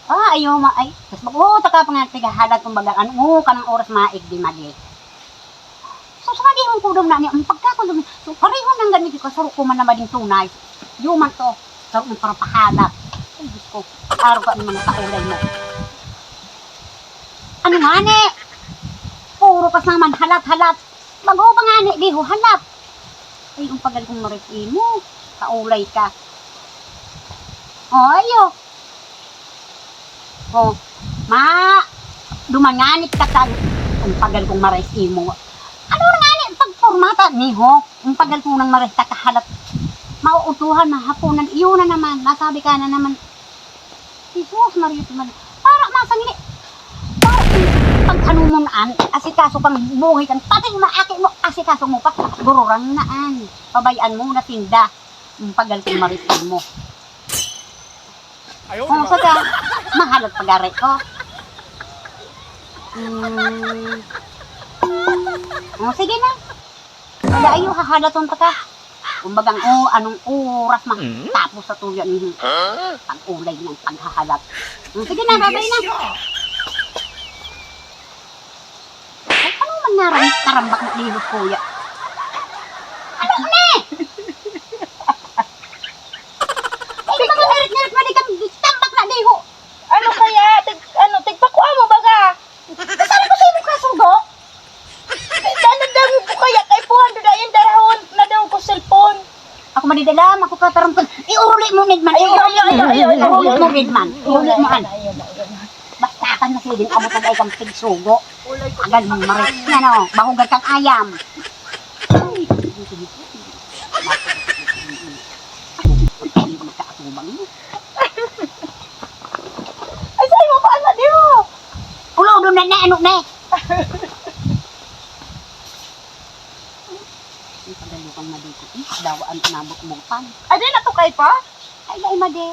Ayaw ma ay. Tapos taka pa nga tigahalag kumbaga ano kanang oras maig di magi. So sa magi hong kudom na niya ang pagkakudom. So pareho nang ganito ko saro ko man na mading tunay. Yuman to saro ng para pahalap. Ay Diyos ko. Araw ka ng mga kaulay mo. Ano nga ni? Puro ka naman halat-halat. Bago ba nga ni di ho halap. Ay ang pagal kong mariti mo. Kaulay ka. Ayo. Dumanganit ka sa ang pagal kong marais imo. Ano na nga ni, pagpormata ni ho, ang pagal kong nang marais kakahalap, mauutuhan, mahapunan, iyo na naman, nasabi ka na naman, Jesus, Marius, para masangli, para pag ano mo naan, asikaso kang buhay kan, pati maaki mo, asikaso mo pa, gururang naan, pabayaan mo na tinda, ang pagal kong marais imo. Kung sa ka, mahalot pag-aray ko. Sige na. Kaya ayo, hahalaton pa ka. Kumbagang, anong oras tapos sa tuyo ninyo. Pag-ulay ng paghahalat. Sige na, babay na. Ay, ano man karambak na lihos kuya? Ano na? Ay, di ba manirit-nirit mo di kang tambak na liho? Ano kaya? Tigpakuha mo baga? Sabi ko sa'yo mo kasugo? Dami po kaya kay 400 ayan darahon na daw ko cellphone. Ako madidalam, ako katarampon. Iuruli mo, Nidman. Iuruli mo, Nidman. Iuruli mo, an. Basta ka na sila din, abot na dahi kang pigsugo. Agal mong marit. Yan o, bahugan kang ayam. Ay, magkaatubang mo. Ay, sa'yo mo paano di mo? Ulo, doon na, ano na. Ang pagalo kang madito. Dawaan ko nabot mo pan. Ay, di natukay pa? Ay, dahil madi.